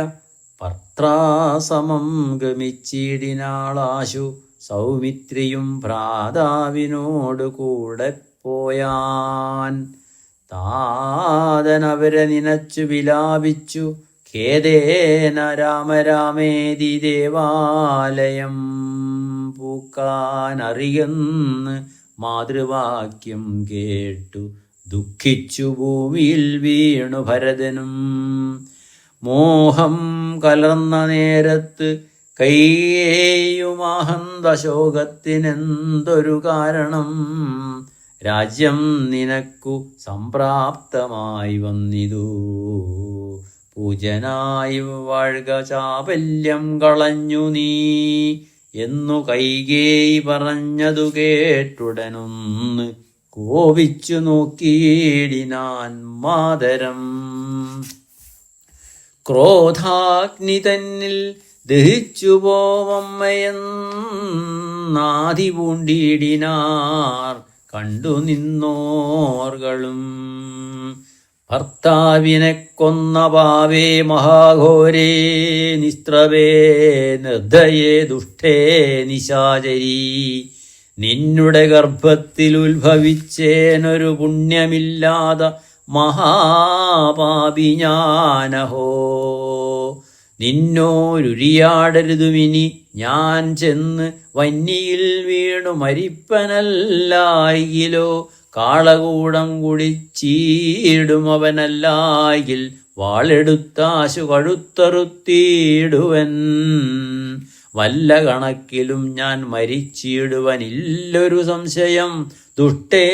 പർത്രാസമം ഗമിച്ചിടിനാളാശു. സൗമിത്രിയും ഭ്രാതാവിനോട് കൂടെ പോയാൻ. താതനവരെ നിനച്ചു വിലാപിച്ചു, ഖേദേന രാമരാമേതി ദേവാലയം പൂക്കാനറിയെന്ന് മാതൃവാക്യം കേട്ടു ദുഃഖിച്ചു ഭൂമിയിൽ വീണു ഭരതനും. മോഹം കലർന്ന നേരത്ത് കൈയേയുമാഹന്തശോകത്തിനെന്തൊരു കാരണം. രാജ്യം നിനക്കു സംപ്രാപ്തമായി വന്നിതു, പൂജനായി വാഴ്ക ചാപല്യം കളഞ്ഞു നീ എന്നു കൈകേയി പറഞ്ഞതു കേട്ടുടനൊന്ന് കോപിച്ചു നോക്കിയിടിനാൻ മാതരം. ക്രോധാഗ്നി തന്നിൽ ദഹിച്ചു പോവമ്മയെന്നാദി പൂണ്ടിയിടിനാർ കണ്ടു നിന്നോർകളും. ഭർത്താവിനെ കൊന്ന പാവേ മഹാഘോരേ നിസ്ത്രവേ നിർദ്ദയേ ദുഷ്ടേ നിശാചരീ. നിന്നുടെ ഗർഭത്തിൽ ഉത്ഭവിച്ചേനൊരു പുണ്യമില്ലാത മഹാപാപി ഞാനഹോ. നിന്നോരുരിയാടരുതുമിനി ഞാൻ ചെന്ന് വന്നിയിൽ വീണു മരിപ്പനല്ലായിലോ. കാളകൂടം കുടിച്ചീടും അവനല്ലായിൽ വാളെടുത്താശു കഴുത്തറുത്തിയിടുവൻ. വല്ല കണക്കിലും ഞാൻ മരിച്ചിടുവനില്ലൊരു സംശയം. ദുഷ്ടേ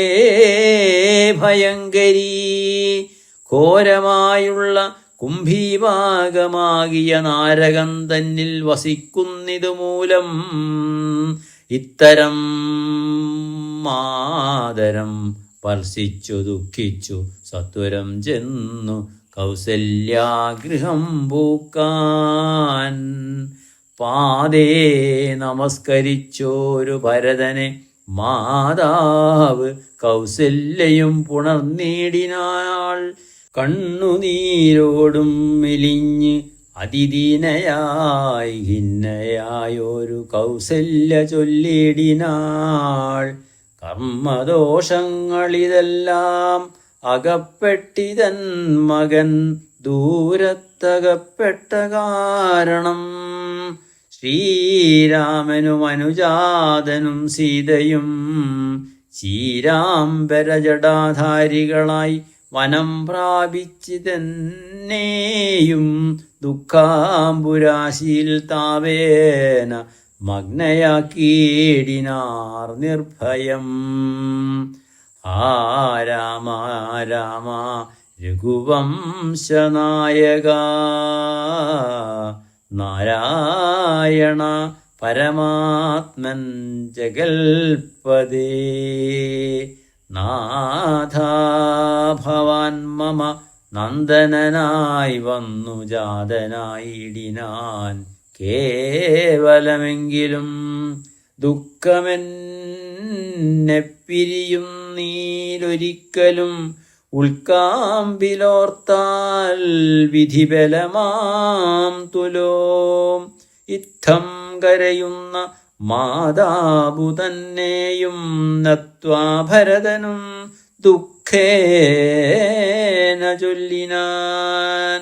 ഭയങ്കരീ, ഘോരമായുള്ള കുംഭീഭാഗമാകിയ നാരകം തന്നിൽ വസിക്കുന്നിതു മൂലം ഇത്തരം മാതരം സ്പർശിച്ചു ദുഃഖിച്ചു സത്വരം ചെന്നു കൗസല്യാഗൃഹം പൂക്കാൻ. പാദേ നമസ്കരിച്ചോരു ഭരതനെ മാതാവ് കൗസല്യയും പുണർന്നീടിനാൾ. കണ്ണുനീരോടും മെലിഞ്ഞ് അതിദീനയായി ഖിന്നയായൊരു കൗസല്യ ചൊല്ലിടിനാൾ. കർമ്മദോഷങ്ങളിതെല്ലാം അകപ്പെട്ടിതൻ മകൻ ദൂരത്തകപ്പെട്ട കാരണം. ശ്രീരാമനും അനുജാതനും സീതയും ചീരാംബരജടാധാരികളായി വനം പ്രാപിച്ചിതന്നെയും ദുഃഖാംബുരാശിയിൽ താവേന മഗ്നയാക്കീടിനാർ നിർഭയം. ആ രാമ രാമ രഘുവംശനായക നാരായണ പരമാത്മൻ ജഗൽപദേ. നാഥ ഭവാൻ മമ നന്ദനനായി വന്നു ജാതനായിടിനാൻ. കേവലമെങ്കിലും ദുഃഖമെന്നെ പിരിയുന്നീലൊരിക്കലും ഉൾക്കാമ്പിലോർത്താൽ വിധിബലമാം തുലോം. ഇത്തം കരയുന്ന മാതാപു തന്നെയും നത്വാ ഭരതനും ദുഃഖേന ചൊല്ലിനാൻ.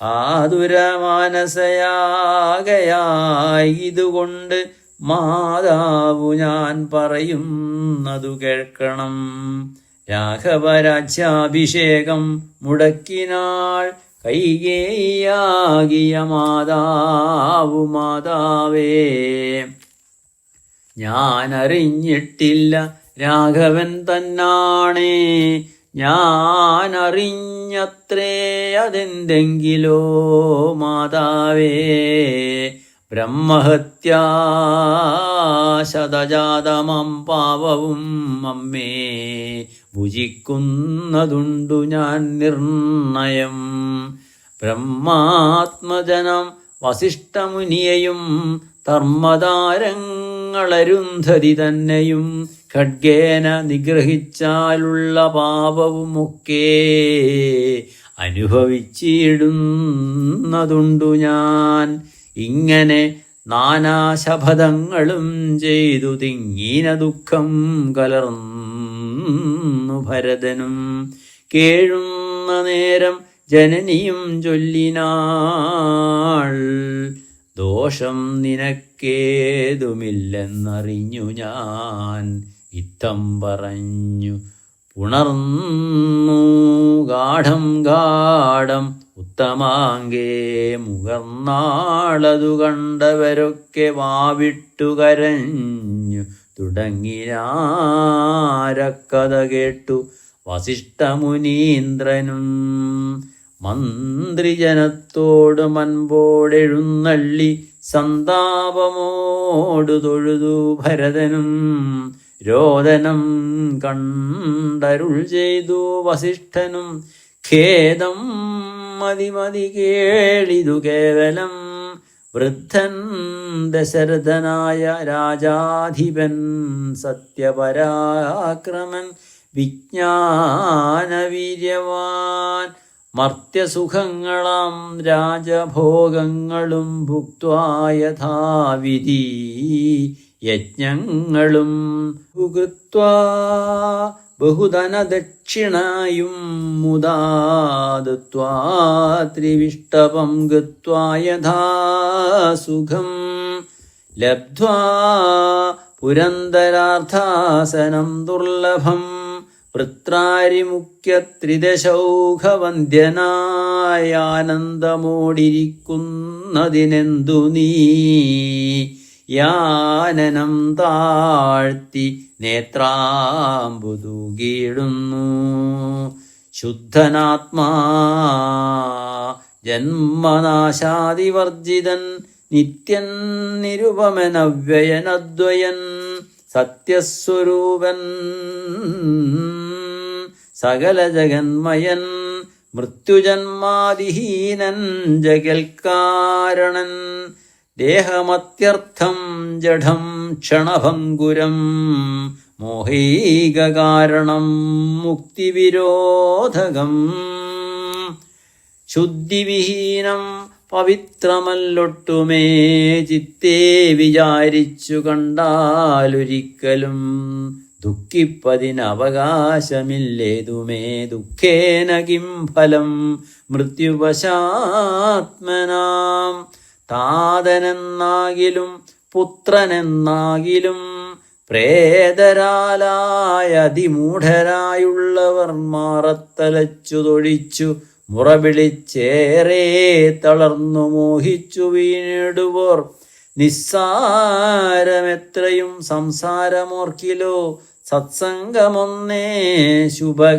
ആതുരമാനസയാകയായി ഇതുകൊണ്ട് മാതാവു ഞാൻ പറയുന്നതു കേൾക്കണം. രാഘവരാജ്യാഭിഷേകം മുടക്കിനാൾ കൈകേയിയാകിയ മാതാവു മാതാവേ. ഞാനറിഞ്ഞിട്ടില്ല രാഘവൻ തന്നാണേ, ഞാനറിഞ്ഞത്രേ അതെന്തെങ്കിലോ മാതാവേ. ബ്രഹ്മഹത്യാ ശതജാതമം പാവവും അമ്മേ ഭുജിക്കുന്നതുണ്ടു ഞാൻ നിർണയം. ബ്രഹ്മാത്മജനം വസിഷ്ഠമുനിയെയും ധർമ്മതാരങ്ങളരുന്ധതി തന്നെയും ഖഡ്ഗേന നിഗ്രഹിച്ചാലുള്ള പാപവുമൊക്കെ അനുഭവിച്ചിടുന്നതുണ്ടു ഞാൻ. ഇങ്ങനെ നാനാശപഥങ്ങളും ചെയ്തു തിങ്ങീന ദുഃഖം കലർന്നു ഭരതനും. കേഴുന്ന നേരം ജനനിയും ചൊല്ലിനാൾ, ദോഷം നിനക്കേതുമില്ലെന്നറിഞ്ഞു ഞാൻ. ഇത്തം പറഞ്ഞു പുണർന്നു ഗാഠം ഗാഠം ഉത്തമാങ്കേ മുകർന്നാളതു കണ്ടവരൊക്കെ വാവിട്ടു കരഞ്ഞു തുടങ്ങിനാരക്കഥ കേട്ടു വസിഷ്ഠമുനീന്ദ്രനും. മന്ത്രിജനത്തോട് മൻപോടെഴുന്നള്ളി സന്താപമോടു തൊഴുതു ഭരതനും. രോദനം കണ്ടരുൾ ചെയ്തു വസിഷ്ഠനും. ഖേദം മതി കേളിതു കേവലം. വൃദ്ധൻ ദശരഥനായ രാജാധിപൻ സത്യപരാക്രമൻ വിജ്ഞാനവീര്യവാൻ. മർത്യസുഖങ്ങളാം രാജഭോഗങ്ങളും ഭുക്ത്വാ യഥാവിധി യജ്ഞങ്ങളും ഭുക്ത്വാ ബഹുധനദക്ഷിണായും മുദാദത്വാ ത്രിവിഷ്ടപം ഗത്വാ യഥാസുഖം ലബ്ധ്വാ പുരന്തരാർത്ഥാസനം ദുർലഭം. വൃത്രാരിമുഖ്യത്രിദശൗഘവന്ദ്യനായാനന്ദമോടിരിക്കുന്നതിനെന്തു നീ യാനനം താഴ്ത്തി നേത്രാംബുതൂകിയിടുന്നു. ശുദ്ധനാത്മാ ജന്മനാശാദിവർജിതൻ നിത്യൻ നിരുപമനവ്യയനദ്വയൻ സത്യസ്വരൂപൻ സകല ജഗന്മയൻ മൃത്യുജന്മാദിഹീനൻ ജഗൽക്കാരണൻ. ദേഹമത്യർത്ഥം ജഡം ക്ഷണഭംഗുരം മോഹൈകകാരണം മുക്തിവിരോധകം. ശുദ്ധിവിഹീനം പവിത്രമല്ലൊട്ടുമേ ചിത്തേ വിചാരിച്ചു കണ്ടാലൊരിക്കലും ദുഃഖിപ്പതിനവകാശമില്ലേതുമേ ദുഃഖേന കിം ഫലം മൃത്യുവശാത്മനാം താതനെന്നാകിലും പുത്രനെന്നാകിലും പ്രേതരാലായ അതിമൂഢരായുള്ളവർ മാറത്തലച്ചു തൊഴിച്ചു മുറവിളിച്ചേറെ തളർന്നു മോഹിച്ചു വീണിടുവോർ നിസ്സാരമെത്രയും സംസാരമോർക്കിലോ സത്സംഗമൊന്നേ ശുഭകരമായുള്ളൂ.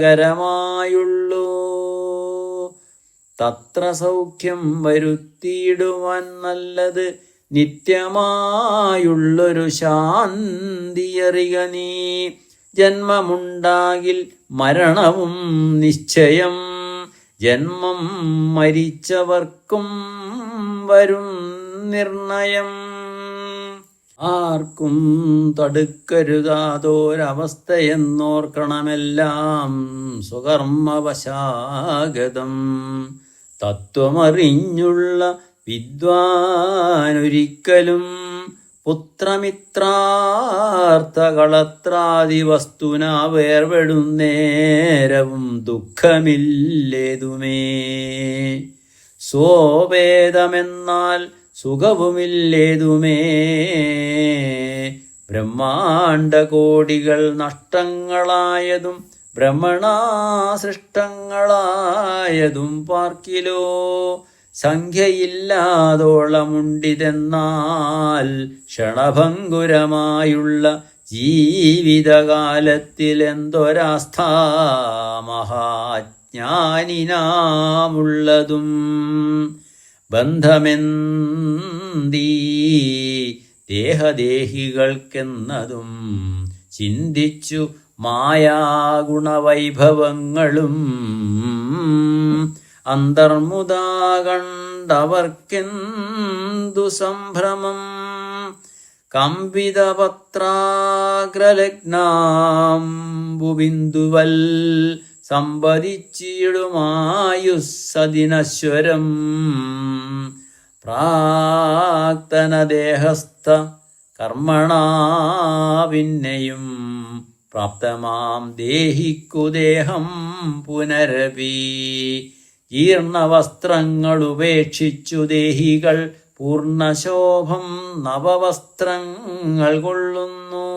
തത്ര സൗഖ്യം വരുത്തിയിടുവാൻ നല്ലത് നിത്യമായുള്ളൊരു ശാന്തിയറിക നീ. ജന്മമുണ്ടാകിൽ മരണവും നിശ്ചയം, ജന്മം മരിച്ചവർക്കും വരും നിർണയം. ആർക്കും തടുക്കരുതാതൊരവസ്ഥയെന്നോർക്കണമെല്ലാം സ്വകർമ്മവശാഗതം. തത്വമറിഞ്ഞുള്ള വിദ്വാനൊരിക്കലും പുത്രമിത്രാർത്ഥകളത്രാദി വസ്തുന വേർപെടുന്നേരവും ദുഃഖമില്ലേതുമേ. സ്വഭേദമെന്നാൽ സുഖവുമില്ലേതുമേ. ബ്രഹ്മാണ്ഡകോടികൾ നഷ്ടങ്ങളായതും ബ്രഹ്മണാസൃഷ്ടങ്ങളായതും പാർക്കിലോ സംഖ്യയില്ലാതോളമുണ്ടിതെന്നാൽ ക്ഷണഭംഗുരമായുള്ള ജീവിതകാലത്തിലെന്തൊരാസ്ഥാ മഹാജ്ഞാനിനാമുള്ളതും. ബന്ധമെന്തീ ദേഹദേഹികൾക്കെന്നതും ചിന്തിച്ചു മായാഗുണവൈഭവങ്ങളും അന്തർമുദാ കണ്ടവർക്കെന്തു സംഭ്രമം. കമ്പിതപത്രാഗ്രലഗ്നാംബുബിന്ദുവൽ സമ്പതിച്ചിടുമായുസ്സദിനശ്വരം. പ്രാക്തനദേഹസ്ഥ കർമ്മണാ പിന്നെയും പ്രാപ്തമാം ദേഹിക്കുദേഹം പുനരപി. ജീർണവസ്ത്രങ്ങളുപേക്ഷിച്ചു ദേഹികൾ പൂർണ്ണശോഭം നവവസ്ത്രങ്ങൾ കൊള്ളുന്നു.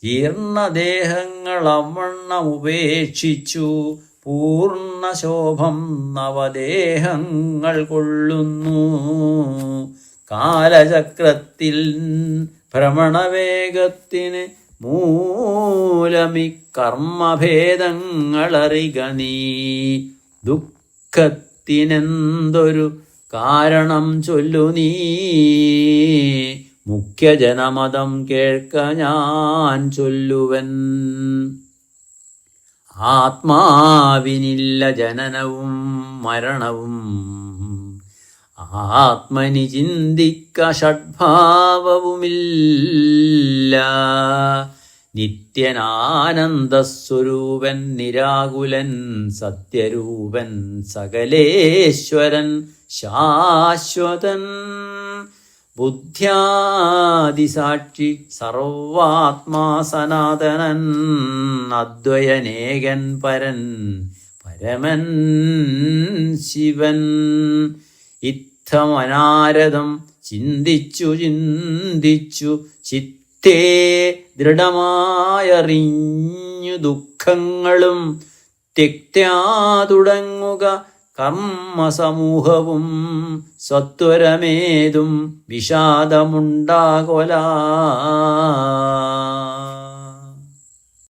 ജീർണദേഹങ്ങളവണ്ണമുപേക്ഷിച്ചു പൂർണ്ണശോഭം നവദേഹങ്ങൾ കൊള്ളുന്നു. കാലചക്രത്തിൽ ഭ്രമണവേഗത്തിന് മൂലമി കർമ്മഭേദങ്ങളറിക നീ. ദുഃഖത്തിനെന്തൊരു കാരണം ചൊല്ലു നീ. മുഖ്യജനമതം കേൾക്ക ഞാൻ ചൊല്ലുവൻ. ആത്മാവിനില്ല ജനനവും മരണവും. ആത്മനി ചിന്തിക്ക ഷഡ്ഭാവവുമില്ല. നിത്യനാനന്ദസ്വരൂപൻ നിരാകുലൻ സത്യരൂപൻ സകലേശ്വരൻ ശാശ്വതൻ. ബുദ്ധ്യാദിസാക്ഷി സർവാത്മാ സനാതനൻ അദ്വയനേകൻ പരൻ പരമൻ ശിവൻ. ഇത്തമനാരദം ചിന്തിച്ചു ചിന്തിച്ചു ചിത്തേ ദൃഢമായറിഞ്ഞു ദുഃഖങ്ങളും ത്യക്ത്യാ തുടങ്ങുക കർമ്മസമൂഹവും. സത്വരമേതും വിഷാദമുണ്ടാകൊല.